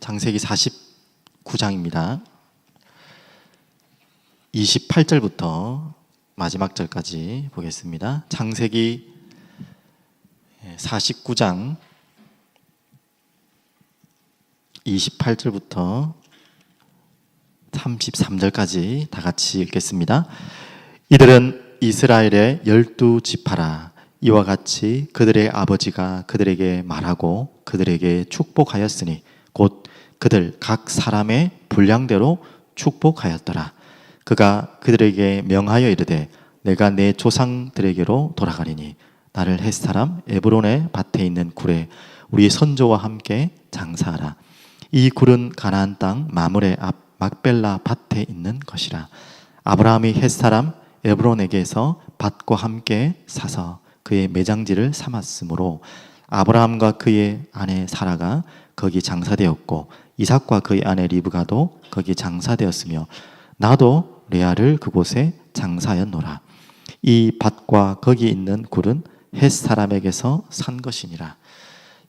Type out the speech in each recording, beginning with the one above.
창세기 49장입니다. 28절부터 마지막 절까지 보겠습니다. 창세기 49장 28절부터 33절까지 다 같이 읽겠습니다. 이들은 이스라엘의 12지파라. 이와 같이 그들의 아버지가 그들에게 말하고 그들에게 축복하였으니 곧 그들 각 사람의 분량대로 축복하였더라. 그가 그들에게 명하여 이르되 내가 내 조상들에게로 돌아가리니 나를 헷사람 에브론의 밭에 있는 굴에 우리 선조와 함께 장사하라. 이 굴은 가나안 땅 마므레 앞 막벨라 밭에 있는 것이라. 아브라함이 헷사람 에브론에게서 밭과 함께 사서 그의 매장지를 삼았으므로 아브라함과 그의 아내 사라가 거기 장사되었고 이삭과 그의 아내 리브가도 거기 장사되었으며 나도 레아를 그곳에 장사하였노라. 이 밭과 거기 있는 굴은 헷 사람에게서 산 것이니라.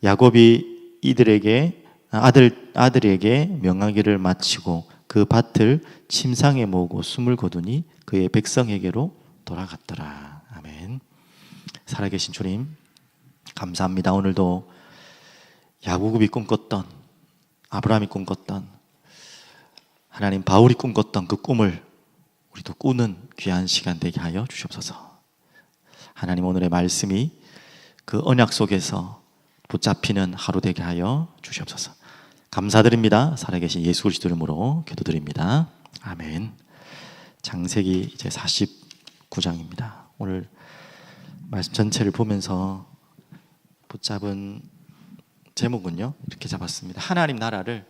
야곱이 이들에게 아들에게 명하기를 마치고 그 밭을 침상에 모으고 숨을 거두니 그의 백성에게로 돌아갔더라. 아멘. 살아계신 주님 감사합니다. 오늘도 야곱이 꿈꿨던, 아브라함이 꿈꿨던, 하나님 바울이 꿈꿨던 그 꿈을 우리도 꾸는 귀한 시간 되게 하여 주시옵소서. 하나님 오늘의 말씀이 그 언약 속에서 붙잡히는 하루 되게 하여 주시옵소서. 감사드립니다. 살아계신 예수 그리스도 이름으로 기도드립니다. 아멘. 창세기 이제 49장입니다. 오늘 말씀 전체를 보면서 붙잡은 제목은요, 이렇게 잡았습니다. 하나님 나라를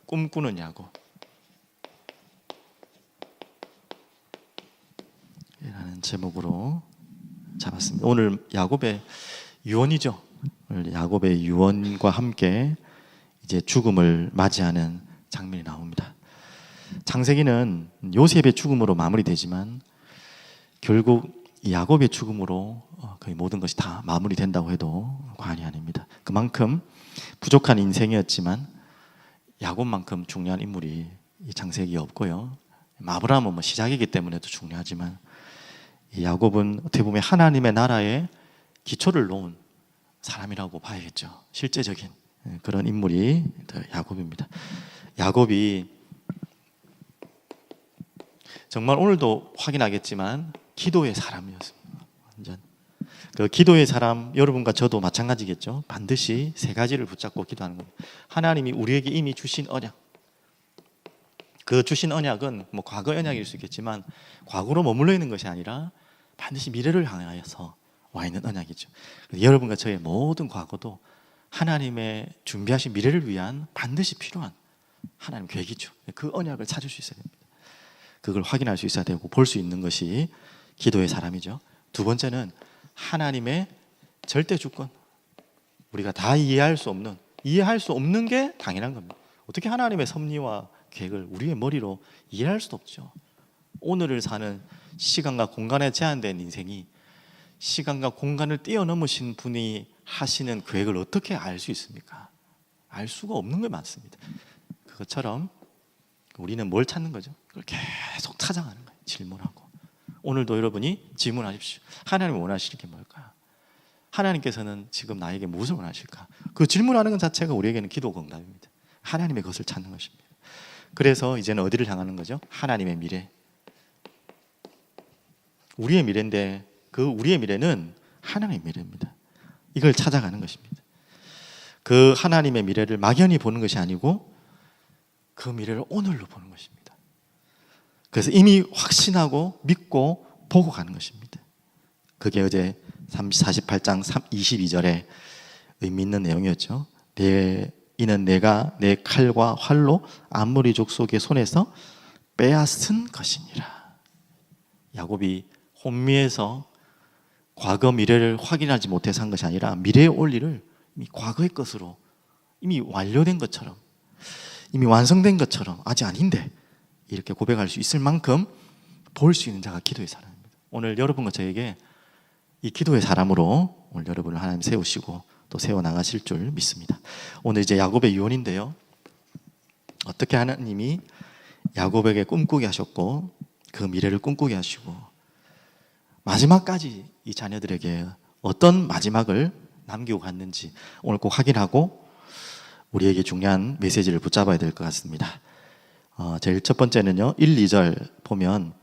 꿈꾸느냐고 라는 제목으로 잡았습니다. 오늘 야곱의 유언이죠. 오늘 야곱의 유언과 함께 이제 죽음을 맞이하는 장면이 나옵니다. 창세기는 요셉의 죽음으로 마무리되지만 결국 야곱의 죽음으로 거의 모든 것이 다 마무리된다고 해도 과언이 아닙니다. 그만큼 부족한 인생이었지만 야곱만큼 중요한 인물이 이 창세기에 없고요. 아브라함은 뭐 시작이기 때문에도 중요하지만 이 야곱은 어떻게 보면 하나님의 나라에 기초를 놓은 사람이라고 봐야겠죠. 실제적인 그런 인물이 야곱입니다. 야곱이 정말 오늘도 확인하겠지만 기도의 사람이었습니다. 완전 그 기도의 사람, 여러분과 저도 마찬가지겠죠. 반드시 세 가지를 붙잡고 기도하는 겁니다. 하나님이 우리에게 이미 주신 언약, 그 주신 언약은 뭐 과거 언약일 수 있겠지만 과거로 머물러 있는 것이 아니라 반드시 미래를 향하여서 와 있는 언약이죠. 여러분과 저의 모든 과거도 하나님의 준비하신 미래를 위한 반드시 필요한 하나님 계획이죠. 그 언약을 찾을 수 있어야 됩니다. 그걸 확인할 수 있어야 되고 볼 수 있는 것이 기도의 사람이죠. 두 번째는 하나님의 절대 주권, 우리가 다 이해할 수 없는 게 당연한 겁니다. 어떻게 하나님의 섭리와 계획을 우리의 머리로 이해할 수도 없죠. 오늘을 사는 시간과 공간에 제한된 인생이 시간과 공간을 뛰어넘으신 분이 하시는 계획을 어떻게 알 수 있습니까? 알 수가 없는 게 많습니다. 그것처럼 우리는 뭘 찾는 거죠? 그걸 계속 찾아가는 거예요. 질문하고. 오늘도 여러분이 질문하십시오. 하나님이 원하시는 게 뭘까? 하나님께서는 지금 나에게 무엇을 원하실까? 그 질문하는 것 자체가 우리에게는 기도 응답입니다. 하나님의 것을 찾는 것입니다. 그래서 이제는 어디를 향하는 거죠? 하나님의 미래. 우리의 미래인데 그 우리의 미래는 하나님의 미래입니다. 이걸 찾아가는 것입니다. 그 하나님의 미래를 막연히 보는 것이 아니고 그 미래를 오늘로 보는 것입니다. 그래서 이미 확신하고 믿고 보고 가는 것입니다. 그게 어제 48장 22절에 의미 있는 내용이었죠. 이는 내가 내 칼과 활로 암모리 족속의 손에서 빼앗은 것이니라. 야곱이 혼미해서 과거 미래를 확인하지 못해서 한 것이 아니라 미래에 올 일을 이미 과거의 것으로 이미 완료된 것처럼, 이미 완성된 것처럼 아직 아닌데 이렇게 고백할 수 있을 만큼 볼 수 있는 자가 기도의 사람입니다. 오늘 여러분과 저에게 이 기도의 사람으로 오늘 여러분을 하나님 세우시고 또 또 세워 나가실 줄 믿습니다. 오늘 이제 야곱의 유언인데요. 어떻게 하나님이 야곱에게 꿈꾸게 하셨고 그 미래를 꿈꾸게 하시고 마지막까지 이 자녀들에게 어떤 마지막을 남기고 갔는지 오늘 꼭 확인하고 우리에게 중요한 메시지를 붙잡아야 될 것 같습니다. 제일 첫 번째는요, 1, 2절 보면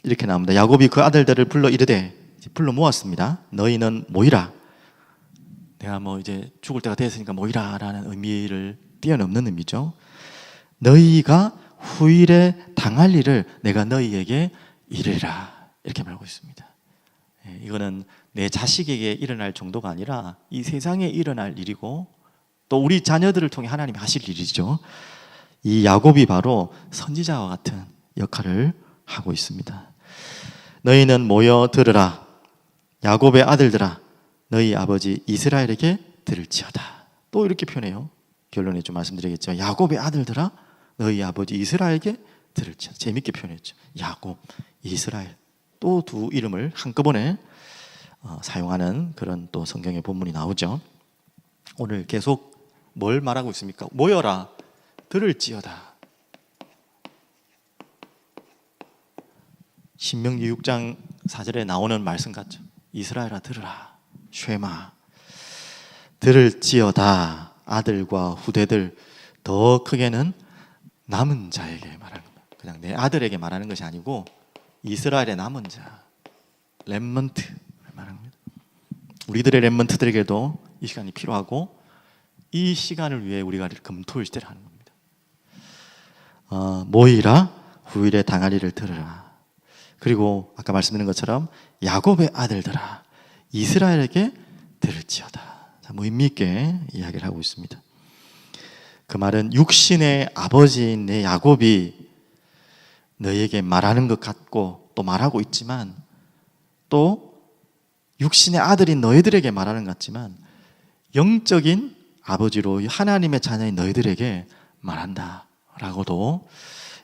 이렇게 나옵니다. 야곱이 그 아들들을 불러 이르되, 불러 모았습니다. 너희는 모이라. 내가 뭐 이제 죽을 때가 됐으니까 모이라 라는 의미를 뛰어넘는 의미죠. 너희가 후일에 당할 일을 내가 너희에게 이르라, 이렇게 말하고 있습니다. 이거는 내 자식에게 일어날 정도가 아니라 이 세상에 일어날 일이고 또 우리 자녀들을 통해 하나님이 하실 일이죠. 이 야곱이 바로 선지자와 같은 역할을 하고 있습니다. 너희는 모여 들으라. 야곱의 아들들아, 너희 아버지 이스라엘에게 들을지어다. 또 이렇게 표현해요. 결론에 좀 말씀드리겠지만 야곱의 아들들아, 너희 아버지 이스라엘에게 들을지어다. 재밌게 표현했죠. 야곱, 이스라엘. 또 두 이름을 한꺼번에 사용하는 그런 또 성경의 본문이 나오죠. 오늘 계속 뭘 말하고 있습니까? 모여라, 들을지어다. 신명기 6장 4절에 나오는 말씀 같죠. 이스라엘아 들으라, 쉐마. 들을지어다. 아들과 후대들, 더 크게는 남은 자에게 말하는 겁니다. 그냥 내 아들에게 말하는 것이 아니고 이스라엘의 남은 자, 렘넌트 말하는 겁니다. 우리들의 렘넌트들에게도 이 시간이 필요하고 이 시간을 위해 우리가 금토일 시대를 하는 겁니다. 모이라, 후일에 당할 일을 들으라. 그리고 아까 말씀드린 것처럼 야곱의 아들들아, 이스라엘에게 들을지어다. 참 의미 있게 이야기를 하고 있습니다. 그 말은 육신의 아버지인 내 야곱이 너희에게 말하는 것 같고 또 말하고 있지만, 또 육신의 아들인 너희들에게 말하는 것 같지만 영적인 아버지로 하나님의 자녀인 너희들에게 말한다 라고도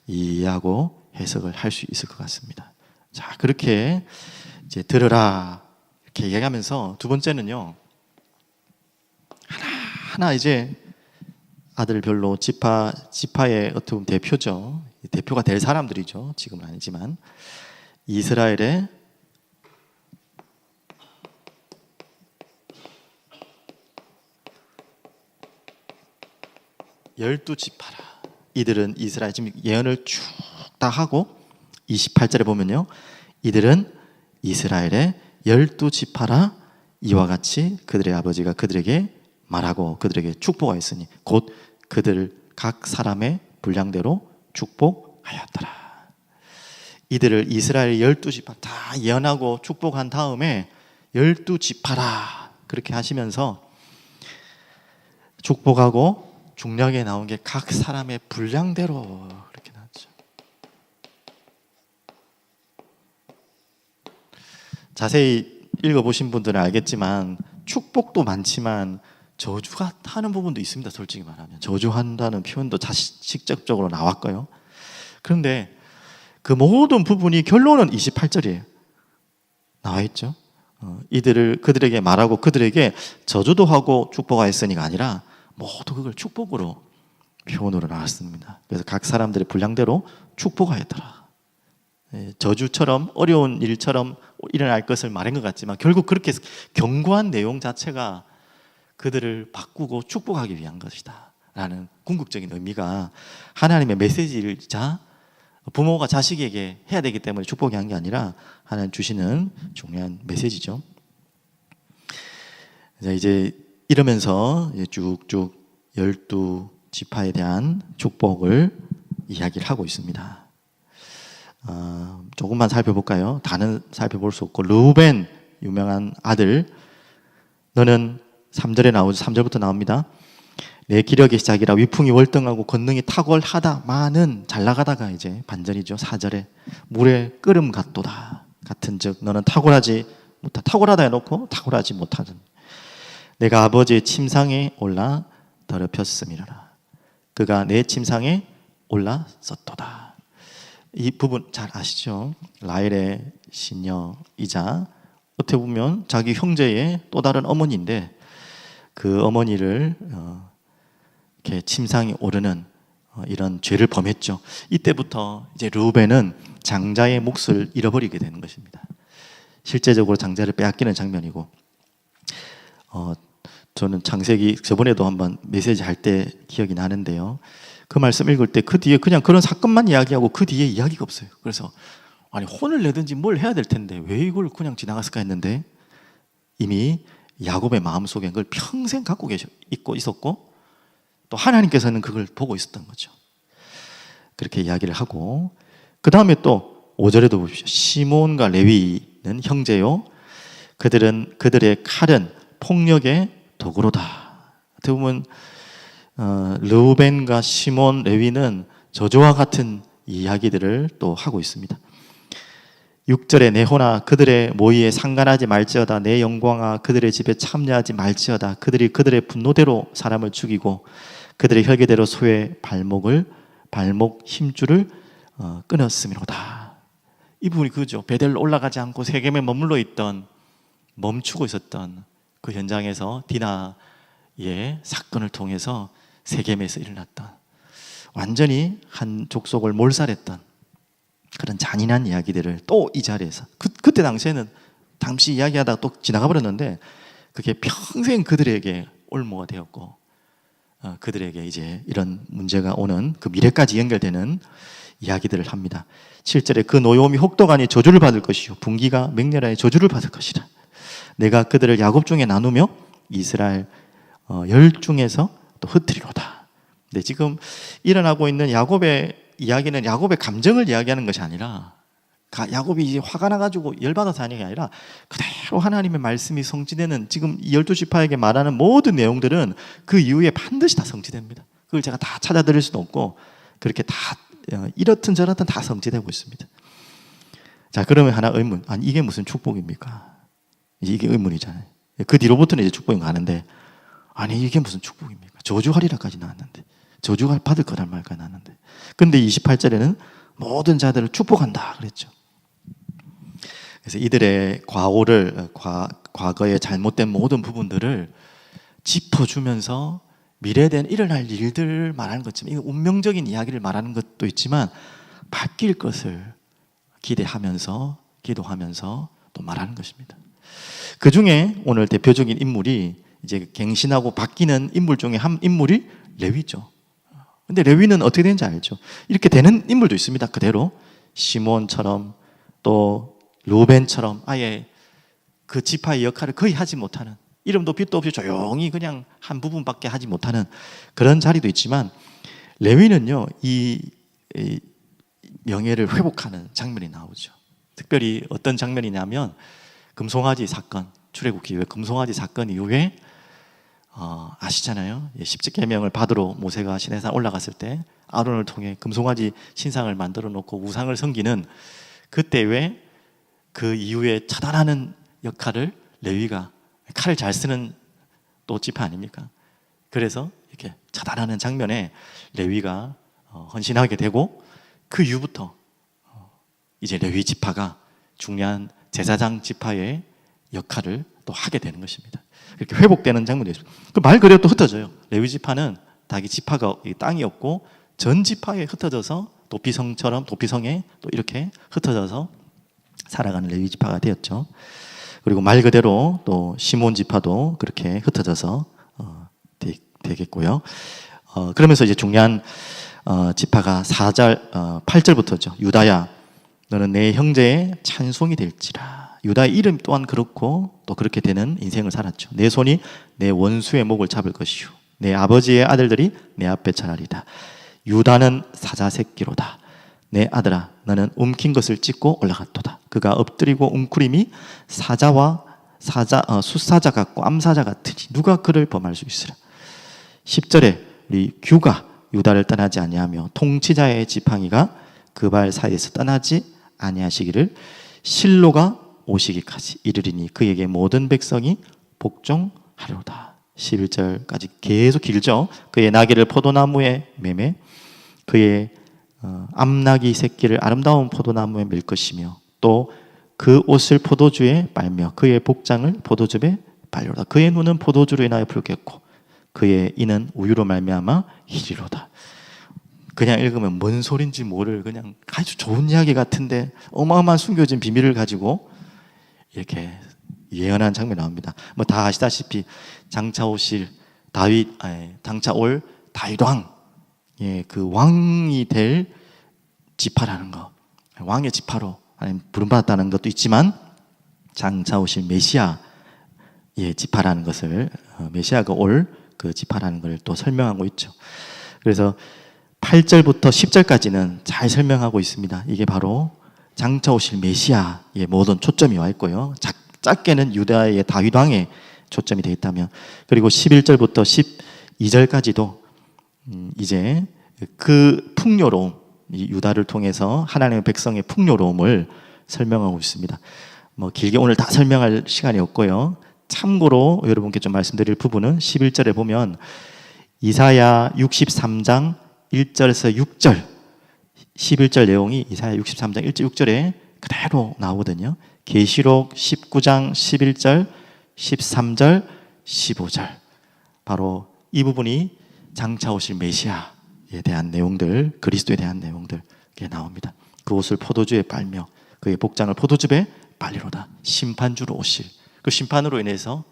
이해하고 해석을 할 수 있을 것 같습니다. 자, 그렇게 이제 들으라 이렇게 얘기하면서 두 번째는요, 하나 이제 아들별로 지파의 어떻게 보면 대표죠. 대표가 될 사람들이죠. 지금은 아니지만 이스라엘의 열두 지파라. 이들은 이스라엘, 지금 예언을 쭉 다 하고 28절에 보면요, 이들은 이스라엘의 열두 지파라. 이와 같이 그들의 아버지가 그들에게 말하고 그들에게 축복하였으니 곧 그들 각 사람의 분량대로 축복하였더라. 이들을 이스라엘 열두 지파 다 예언하고 축복한 다음에 열두 지파라 그렇게 하시면서 축복하고 중략에 나온 게 각 사람의 분량대로 이렇게 나왔죠. 자세히 읽어보신 분들은 알겠지만 축복도 많지만 저주가 하는 부분도 있습니다. 솔직히 말하면 저주한다는 표현도 직접적으로 나왔고요. 그런데 그 모든 부분이 결론은 28절이에요. 나와 있죠. 이들을 그들에게 말하고 그들에게 저주도 하고 축복하였으니가 아니라 모두 그걸 축복으로 표현으로 나왔습니다. 그래서 각 사람들의 분량대로 축복하였더라. 저주처럼 어려운 일처럼 일어날 것을 말한 것 같지만 결국 그렇게 경고한 내용 자체가 그들을 바꾸고 축복하기 위한 것이다 라는 궁극적인 의미가 하나님의 메시지이자 부모가 자식에게 해야 되기 때문에 축복이 한 게 아니라 하나님 주시는 중요한 메시지죠. 이제 이러면서 쭉쭉 12지파에 대한 축복을 이야기를 하고 있습니다. 조금만 살펴볼까요? 다는 살펴볼 수 없고, 르우벤 유명한 아들, 너는 3절에 나오죠. 3절부터 나옵니다. 내 기력의 시작이라 위풍이 월등하고 권능이 탁월하다마는, 잘 나가다가 이제 반전이죠. 4절에 물의 끓음 같도다 같은즉 너는 탁월하다 해놓고 탁월하지 못하던 내가 아버지의 침상에 올라 더럽혔음이라. 그가 내 침상에 올랐었도다. 이 부분 잘 아시죠? 라헬의 시녀이자 어떻게 보면 자기 형제의 또 다른 어머니인데 그 어머니를 이렇게 침상이 오르는 이런 죄를 범했죠. 이때부터 이제 르우벤은 장자의 몫을 잃어버리게 되는 것입니다. 실제적으로 장자를 빼앗기는 장면이고, 저는 창세기 저번에도 한번 메시지 할 때 기억이 나는데요. 그 말씀 읽을 때 그 뒤에 그냥 그런 사건만 이야기하고 그 뒤에 이야기가 없어요. 그래서 아니 혼을 내든지 뭘 해야 될 텐데 왜 이걸 그냥 지나갔을까 했는데, 이미 야곱의 마음속에 그걸 평생 갖고 있었고, 또 하나님께서는 그걸 보고 있었던 거죠. 그렇게 이야기를 하고, 그 다음에 또 5절에도 보십시오. 시몬과 레위는 형제요, 그들의 칼은 폭력의 도구로다. 어떻게 보면 르우벤과 시몬, 레위는 저주와 같은 이야기들을 또 하고 있습니다. 6절에 내호나 그들의 모의에 상관하지 말지어다. 내 영광아 그들의 집에 참여하지 말지어다. 그들이 그들의 분노대로 사람을 죽이고 그들의 혈기대로 소의 발목 힘줄을 끊었음이로다. 이 부분이 그죠. 베델로 올라가지 않고 세겜에 머물러 있던, 멈추고 있었던 그 현장에서 디나의 사건을 통해서 세겜에서 일어났던, 완전히 한 족속을 몰살했던 그런 잔인한 이야기들을 또 이 자리에서 그때 당시에는 잠시 이야기하다가 또 지나가 버렸는데, 그게 평생 그들에게 올무가 되었고, 그들에게 이제 이런 문제가 오는 그 미래까지 연결되는 이야기들을 합니다. 7절에 그 노여움이 혹독하니 저주를 받을 것이요 분기가 맹렬하여 저주를 받을 것이라. 내가 그들을 야곱 중에 나누며 이스라엘 열 중에서 또 흩트리로다. 근데 지금 일어나고 있는 야곱의 이야기는 야곱의 감정을 이야기하는 것이 아니라, 야곱이 이제 화가 나가지고 열받아서 하는 게 아니라 그대로 하나님의 말씀이 성취되는, 지금 12지파에게 말하는 모든 내용들은 그 이후에 반드시 다 성취됩니다. 그걸 제가 다 찾아드릴 수도 없고, 그렇게 다 이렇든 저렇든 다 성취되고 있습니다. 자, 그러면 하나 의문, 아니 이게 무슨 축복입니까? 이게 의문이잖아요. 그 뒤로부터는 이제 축복이 가는데, 아니 이게 무슨 축복입니까? 저주하리라까지 나왔는데, 저주가 받을 거란 말까지 나왔는데, 근데 28절에는 모든 자들을 축복한다 그랬죠. 그래서 이들의 과거의 잘못된 모든 부분들을 짚어주면서 미래된 일어날 일들을 말하는 것처럼, 이거 운명적인 이야기를 말하는 것도 있지만 바뀔 것을 기대하면서 기도하면서 또 말하는 것입니다. 그 중에 오늘 대표적인 인물이, 이제 갱신하고 바뀌는 인물 중에 한 인물이 레위죠. 근데 레위는 어떻게 되는지 알죠? 이렇게 되는 인물도 있습니다. 그대로 시몬처럼 또 루벤처럼 아예 그 지파의 역할을 거의 하지 못하는, 이름도 빛도 없이 조용히 그냥 한 부분밖에 하지 못하는 그런 자리도 있지만, 레위는요 이 명예를 회복하는 장면이 나오죠. 특별히 어떤 장면이냐면, 금송아지 사건, 출애굽기 이후에 금송아지 사건 이후에 아시잖아요. 십계명을 받으러 모세가 시내산 올라갔을 때 아론을 통해 금송아지 신상을 만들어 놓고 우상을 섬기는, 그때 왜 그 이후에 차단하는 역할을 레위가, 칼을 잘 쓰는 또 지파 아닙니까? 그래서 이렇게 차단하는 장면에 레위가 헌신하게 되고, 그 이후부터 이제 레위 지파가 중요한 제사장 지파의 역할을 또 하게 되는 것입니다. 이렇게 회복되는 장면이 있습니다. 그 말 그대로 또 흩어져요. 레위 지파는 자기 지파가 땅이 없고 전 지파에 흩어져서 도피성에 또 이렇게 흩어져서 살아가는 레위 지파가 되었죠. 그리고 말 그대로 또 시몬 지파도 그렇게 흩어져서 되겠고요. 그러면서 이제 중요한 지파가 8절부터죠. 유다야 너는 내 형제의 찬송이 될지라. 유다의 이름 또한 그렇고 또 그렇게 되는 인생을 살았죠. 내 손이 내 원수의 목을 잡을 것이요 내 아버지의 아들들이 내 앞에 차라리다. 유다는 사자 새끼로다. 내 아들아 너는 움킨 것을 찢고 올라갔도다. 그가 엎드리고 웅크림이 숫사자 같고 암사자 같으니 누가 그를 범할 수 있으랴. 10절에 우리 규가 유다를 떠나지 아니하며 통치자의 지팡이가 그 발 사이에서 떠나지 아니하시기를 실로가 오시기까지 이르리니 그에게 모든 백성이 복종하려다. 11절까지 계속 길죠. 그의 나귀를 포도나무에 매매 그의 암나귀 새끼를 아름다운 포도나무에 맬 것이며 또 그 옷을 포도주에 빨며 그의 복장을 포도즙에 빨리로다. 그의 눈은 포도주로 인하여 붉겠고 그의 이는 우유로 말미암아 희리로다. 그냥 읽으면 뭔 소린지 모를 그냥 아주 좋은 이야기 같은데 어마어마한 숨겨진 비밀을 가지고 이렇게 예언한 장면이 나옵니다. 뭐 다 아시다시피 장차 올 다윗 왕, 예, 그 왕이 될 지파라는 거, 왕의 지파로 부름받았다는 것도 있지만 장차 오실 메시아의 지파라는 것을 메시아가 올 그 지파라는 걸 또 설명하고 있죠. 그래서 8절부터 10절까지는 잘 설명하고 있습니다. 이게 바로 장차 오실 메시아의 모든 초점이 와 있고요. 짧게는 유다의 다윗 왕에 초점이 되어 있다면, 그리고 11절부터 12절까지도 이제 그 풍요로움, 유다를 통해서 하나님의 백성의 풍요로움을 설명하고 있습니다. 뭐 길게 오늘 다 설명할 시간이 없고요. 참고로 여러분께 좀 말씀드릴 부분은 11절에 보면 이사야 63장 1절에서 6절, 11절 내용이 이사야 63장 1절 6절에 그대로 나오거든요. 계시록 19장 11절, 13절, 15절, 바로 이 부분이 장차 오실 메시아에 대한 내용들, 그리스도에 대한 내용들 게 나옵니다. 그 옷을 포도주에 빨며 그의 복장을 포도즙에 빨리로다. 심판주로 오실 그 심판으로 인해서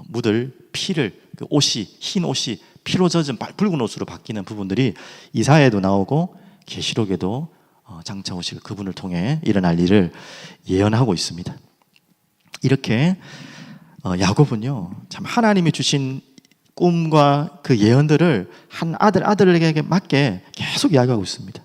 묻을 피를, 그 옷이, 흰 옷이 피로 젖은 붉은 옷으로 바뀌는 부분들이 이사야에도 나오고 계시록에도 장차 오실 그분을 통해 일어날 일을 예언하고 있습니다. 이렇게 야곱은요, 참 하나님이 주신 꿈과 그 예언들을 한 아들에게 맞게 계속 이야기하고 있습니다.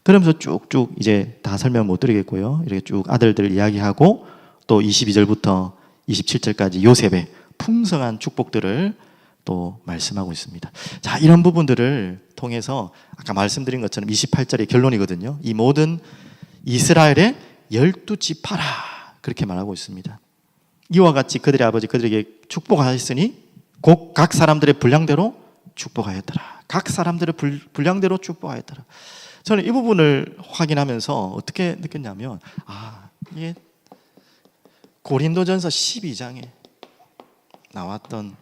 그러면서 쭉쭉 이제 다 설명 못 드리겠고요. 이렇게 쭉 아들들 이야기하고 또 22절부터 27절까지 요셉의 풍성한 축복들을 또 말씀하고 있습니다. 자, 이런 부분들을 통해서 아까 말씀드린 것처럼 28절의 결론이거든요. 이 모든 이스라엘의 12지파라 그렇게 말하고 있습니다. 이와 같이 그들의 아버지 그들에게 축복하셨으니 곧 각 사람들의 분량대로 축복하였더라. 각 사람들의 분량대로 축복하였더라. 저는 이 부분을 확인하면서 어떻게 느꼈냐면, 이게 고린도전서 12장에 나왔던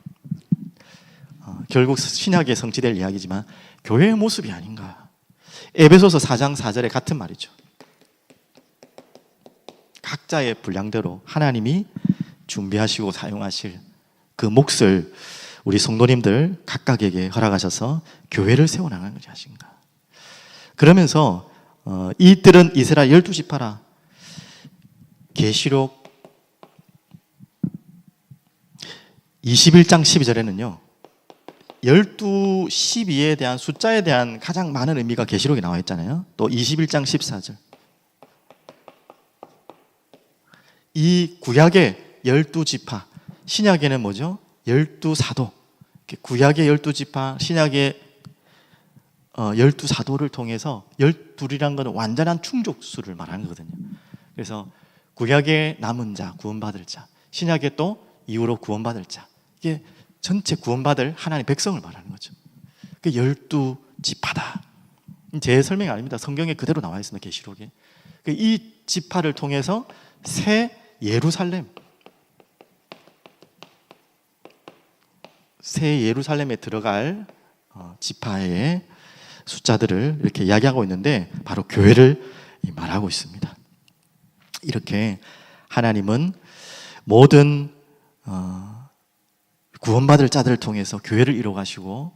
결국 신약에 성취될 이야기지만 교회의 모습이 아닌가. 에베소서 4장 4절에 같은 말이죠. 각자의 분량대로 하나님이 준비하시고 사용하실 그 몫을 우리 성도님들 각각에게 허락하셔서 교회를 세워나가는 것이 하신가. 그러면서 이들은 이스라엘 12지파라. 계시록 21장 12절에는요 12, 12에 대한 숫자에 대한 가장 많은 의미가 계시록에 나와 있잖아요. 또 21장 14절, 이 구약의 12지파, 신약에는 뭐죠? 12사도. 구약의 12지파, 신약의 12사도를 통해서 12이란 것은 완전한 충족수를 말하는 거거든요. 그래서 구약의 남은 자, 구원받을 자, 신약의 또 이후로 구원받을 자, 이게 전체 구원받을 하나님의 백성을 말하는 거죠. 그 12지파다. 제 설명이 아닙니다. 성경에 그대로 나와 있습니다. 계시록에. 이 지파를 통해서 새 예루살렘에 들어갈 지파의 숫자들을 이렇게 이야기하고 있는데 바로 교회를 말하고 있습니다. 이렇게 하나님은 모든 구원받을 자들을 통해서 교회를 이루어가시고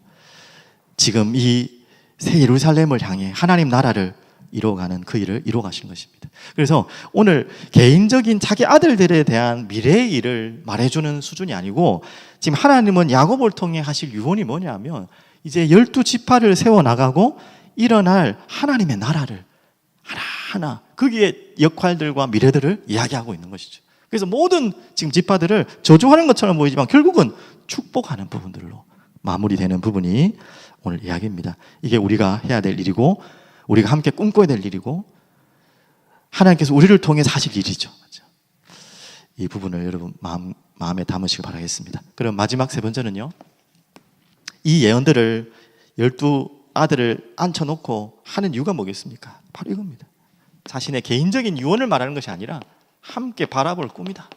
지금 이 새 예루살렘을 향해 하나님 나라를 이루어가는 그 일을 이루어가신 것입니다. 그래서 오늘 개인적인 자기 아들들에 대한 미래의 일을 말해주는 수준이 아니고 지금 하나님은 야곱을 통해 하실 유언이 뭐냐면 이제 12지파를 세워나가고 일어날 하나님의 나라를 하나하나 거기에 역할들과 미래들을 이야기하고 있는 것이죠. 그래서 모든 지금 지파들을 저주하는 것처럼 보이지만 결국은 축복하는 부분들로 마무리되는 부분이 오늘 이야기입니다. 이게 우리가 해야 될 일이고 우리가 함께 꿈꿔야 될 일이고 하나님께서 우리를 통해서 하실 일이죠. 이 부분을 여러분 마음에 담으시길 바라겠습니다. 그럼 마지막 세 번째는요, 이 예언들을 12아들을 앉혀놓고 하는 이유가 뭐겠습니까? 바로 이겁니다. 자신의 개인적인 유언을 말하는 것이 아니라 함께 바라볼 꿈이다.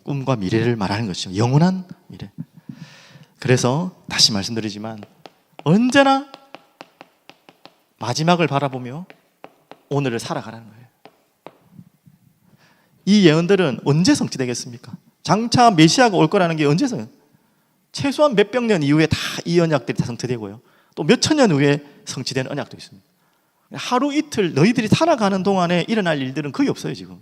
꿈과 미래를 말하는 것이죠. 영원한 미래. 그래서 다시 말씀드리지만 언제나 마지막을 바라보며 오늘을 살아가라는 거예요. 이 예언들은 언제 성취되겠습니까? 장차 메시아가 올 거라는 게 언제서요? 최소한 몇백 년 이후에 다 이 언약들이 다 성취되고요. 또 몇천 년 후에 성취되는 언약도 있습니다. 하루 이틀 너희들이 살아가는 동안에 일어날 일들은 거의 없어요. 지금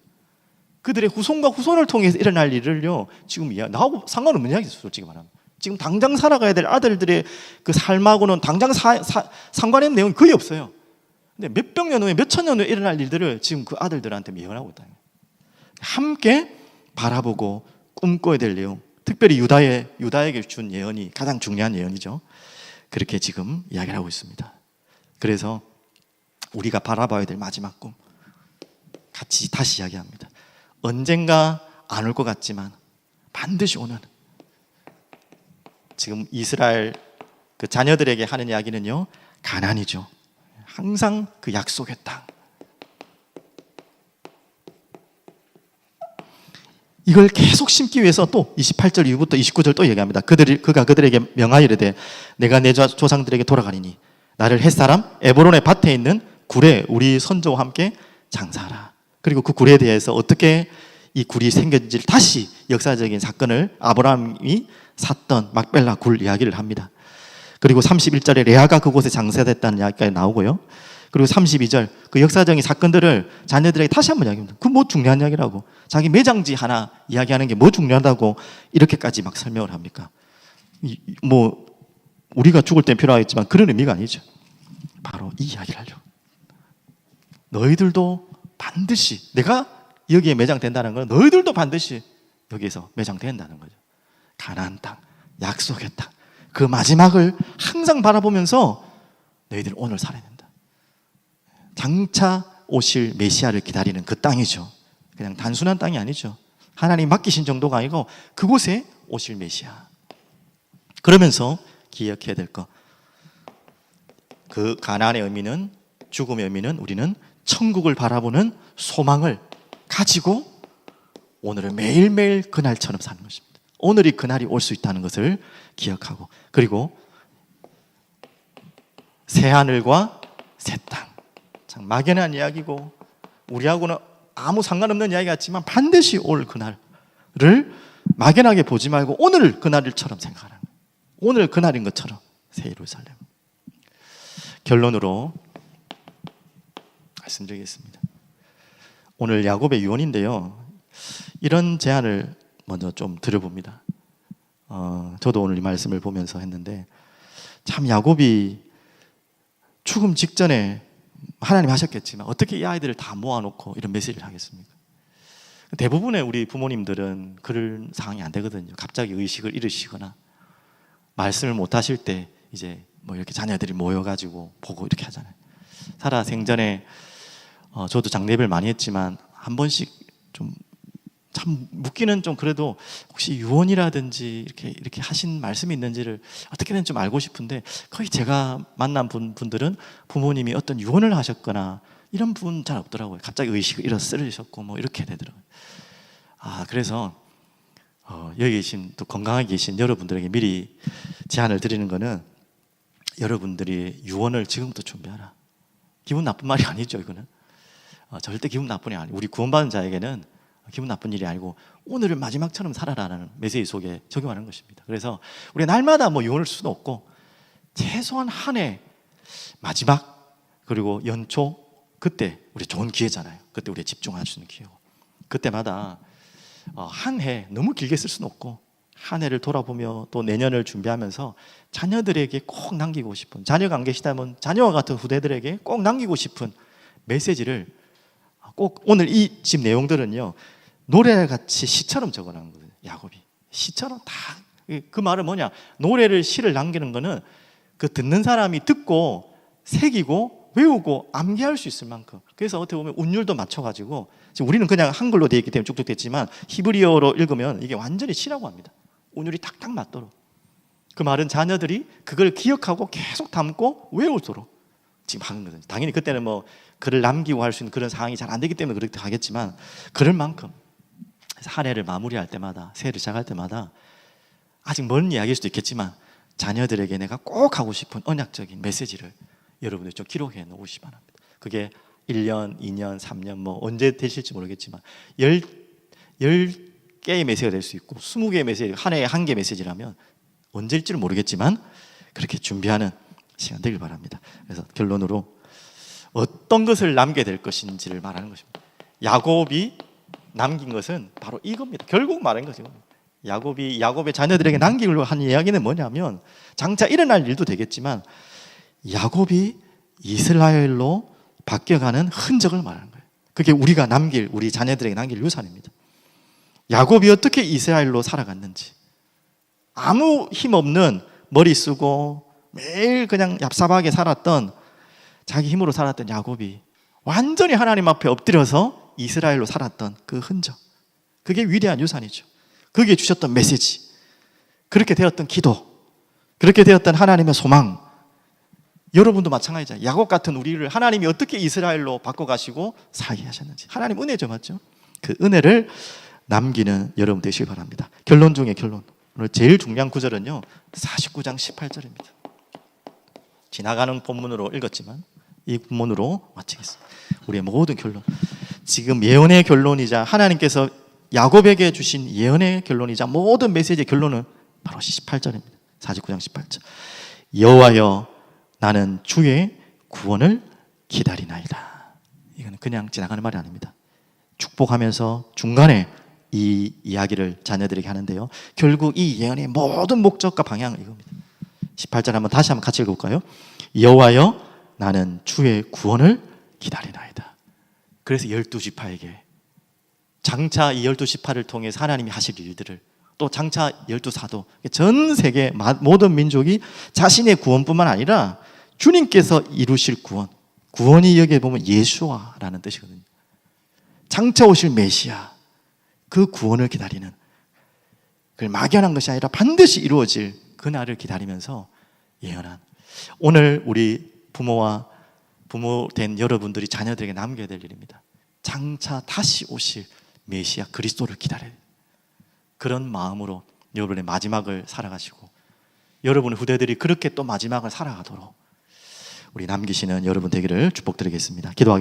그들의 후손과 후손을 통해서 일어날 일을요, 지금 나하고 상관없는 이야기죠. 솔직히 말하면 지금 당장 살아가야 될 아들들의 그 삶하고는 당장 상관된 내용이 거의 없어요. 근데 몇백 년 후에 몇천 년 후에 일어날 일들을 지금 그 아들들한테 예언하고 있다. 함께 바라보고 꿈꿔야 될 내용, 특별히 유다에게 준 예언이 가장 중요한 예언이죠. 그렇게 지금 이야기를 하고 있습니다. 그래서 우리가 바라봐야 될 마지막 꿈 같이 다시 이야기합니다. 언젠가 안 올 것 같지만 반드시 오는, 지금 이스라엘 그 자녀들에게 하는 이야기는요, 가나안이죠. 항상 그 약속의 땅. 이걸 계속 심기 위해서 또 28절 이후부터 29절 또 얘기합니다. 그가 그들에게 명하여 이르되 내가 내 조상들에게 돌아가리니 나를 햇사람 에브론의 밭에 있는 굴에 우리 선조와 함께 장사하라. 그리고 그 굴에 대해서 어떻게 이 굴이 생겨진지를 다시 역사적인 사건을 아브라함이 샀던 막벨라 굴 이야기를 합니다. 그리고 31절에 레아가 그곳에 장사됐다는 이야기가 나오고요. 그리고 32절 그 역사적인 사건들을 자녀들에게 다시 한번 이야기합니다. 그 뭐 중요한 이야기라고, 자기 매장지 하나 이야기하는 게 뭐 중요하다고 이렇게까지 막 설명을 합니까? 뭐 우리가 죽을 땐 필요하겠지만 그런 의미가 아니죠. 바로 이 이야기를 하려고. 너희들도 반드시, 내가 여기에 매장된다는 건 너희들도 반드시 여기에서 매장된다는 거죠. 가나안 땅, 약속의 땅, 그 마지막을 항상 바라보면서 너희들 오늘 살아야 된다. 장차 오실 메시아를 기다리는 그 땅이죠. 그냥 단순한 땅이 아니죠. 하나님 맡기신 정도가 아니고 그곳에 오실 메시아. 그러면서 기억해야 될 것, 그 가나안의 의미는, 죽음의 의미는 우리는 천국을 바라보는 소망을 가지고 오늘을 매일매일 그날처럼 사는 것입니다. 오늘이 그날이 올 수 있다는 것을 기억하고, 그리고 새하늘과 새 땅, 참 막연한 이야기고 우리하고는 아무 상관없는 이야기 같지만 반드시 올 그날을 막연하게 보지 말고 오늘 그날일처럼 생각하는, 오늘 그날인 것처럼 새 예루살렘. 결론으로 말씀드리겠습니다. 오늘 야곱의 유언인데요, 이런 제안을 먼저 좀 드려봅니다. 저도 오늘 이 말씀을 보면서 했는데, 참 야곱이 죽음 직전에 하나님 하셨겠지만 어떻게 이 아이들을 다 모아놓고 이런 메시지를 하겠습니까? 대부분의 우리 부모님들은 그런 상황이 안 되거든요. 갑자기 의식을 잃으시거나 말씀을 못 하실 때 이제 뭐 이렇게 자녀들이 모여가지고 보고 이렇게 하잖아요. 살아 생전에 저도 장례배를 많이 했지만 한 번씩 좀 참 묻기는 좀 그래도 혹시 유언이라든지 이렇게 하신 말씀이 있는지를 어떻게든 좀 알고 싶은데, 거의 제가 만난 분들은 부모님이 어떤 유언을 하셨거나 이런 분 잘 없더라고요. 갑자기 의식을 잃어서 쓰러지셨고 뭐 이렇게 되더라고요. 그래서 여기 계신, 또 건강하게 계신 여러분들에게 미리 제안을 드리는 거는, 여러분들이 유언을 지금부터 준비하라. 기분 나쁜 말이 아니죠. 이거는 절대 기분 나쁜 일이 아니에요. 우리 구원받은 자에게는 기분 나쁜 일이 아니고 오늘을 마지막처럼 살아라는 메시지 속에 적용하는 것입니다. 그래서 우리 날마다 뭐 유언을 쓸 수는 없고, 최소한 한 해 마지막 그리고 연초, 그때 우리 좋은 기회잖아요. 그때 우리 집중할 수 있는 기회고, 그때마다 한 해 너무 길게 쓸 수는 없고 한 해를 돌아보며 또 내년을 준비하면서 자녀들에게 꼭 남기고 싶은, 자녀가 안 계시다면 자녀와 같은 후대들에게 꼭 남기고 싶은 메시지를 꼭, 오늘 이 집 내용들은요 노래같이 시처럼 적어놓은 거예요. 야곱이 시처럼 다. 그 말은 뭐냐, 노래를, 시를 남기는 거는 그 듣는 사람이 듣고 새기고 외우고 암기할 수 있을 만큼. 그래서 어떻게 보면 운율도 맞춰가지고, 지금 우리는 그냥 한글로 되어 있기 때문에 쭉쭉 됐지만 히브리어로 읽으면 이게 완전히 시라고 합니다. 운율이 탁탁 맞도록. 그 말은 자녀들이 그걸 기억하고 계속 담고 외우도록 지금 하는 거죠. 당연히 그때는 뭐 글을 남기고 할 수 있는 그런 상황이 잘 안 되기 때문에 그렇게 하겠지만, 그럴 만큼 그래서 한 해를 마무리할 때마다, 새해를 시작할 때마다 아직 먼 이야기일 수도 있겠지만 자녀들에게 내가 꼭 하고 싶은 언약적인 메시지를 여러분들 좀 기록해 놓으시기 바랍니다. 그게 1년, 2년, 3년 뭐 언제 되실지 모르겠지만 10개의 메시지가 될 수 있고 20개의 메시지, 한 해에 1개 메시지라면 언제일지는 모르겠지만 그렇게 준비하는 시간 되길 바랍니다. 그래서 결론으로 어떤 것을 남게 될 것인지를 말하는 것입니다. 야곱이 남긴 것은 바로 이겁니다. 결국 말한 거죠. 야곱의 자녀들에게 남기려고 한 이야기는 뭐냐면 장차 일어날 일도 되겠지만 야곱이 이스라엘로 바뀌어가는 흔적을 말하는 거예요. 그게 우리가 남길, 우리 자녀들에게 남길 유산입니다. 야곱이 어떻게 이스라엘로 살아갔는지, 아무 힘없는 머리 쓰고 매일 그냥 얍삽하게 살았던, 자기 힘으로 살았던 야곱이 완전히 하나님 앞에 엎드려서 이스라엘로 살았던 그 흔적, 그게 위대한 유산이죠. 그게 주셨던 메시지, 그렇게 되었던 기도, 그렇게 되었던 하나님의 소망. 여러분도 마찬가지잖아요. 야곱 같은 우리를 하나님이 어떻게 이스라엘로 바꿔가시고 살게 하셨는지, 하나님 은혜죠, 맞죠? 그 은혜를 남기는 여러분 되시길 바랍니다. 결론 중에 결론, 오늘 제일 중요한 구절은요 49장 18절입니다 지나가는 본문으로 읽었지만 이 본문으로 마치겠습니다. 우리의 모든 결론, 지금 예언의 결론이자 하나님께서 야곱에게 주신 예언의 결론이자 모든 메시지의 결론은 바로 18절입니다 49장 18절. 여호와여 나는 주의 구원을 기다리나이다. 이건 그냥 지나가는 말이 아닙니다. 축복하면서 중간에 이 이야기를 자녀들에게 하는데요, 결국 이 예언의 모든 목적과 방향은 이겁니다. 18절 한번 다시 한번 같이 읽어볼까요? 여호와여 나는 주의 구원을 기다리나이다. 그래서 12지파에게 장차 이 12지파를 통해서 하나님이 하실 일들을, 또 장차 12사도, 전 세계 모든 민족이 자신의 구원뿐만 아니라 주님께서 이루실 구원, 구원이 여기에 보면 예수와라는 뜻이거든요. 장차 오실 메시아, 그 구원을 기다리는, 그걸 막연한 것이 아니라 반드시 이루어질 그날을 기다리면서 예언한, 오늘 우리 부모 된 여러분들이 자녀들에게 남겨야 될 일입니다. 장차 다시 오실 메시아 그리스도를 기다려요. 그런 마음으로 여러분의 마지막을 살아가시고 여러분의 후대들이 그렇게 또 마지막을 살아가도록 우리 남기시는 여러분 되기를 축복드리겠습니다. 기도하겠습니다.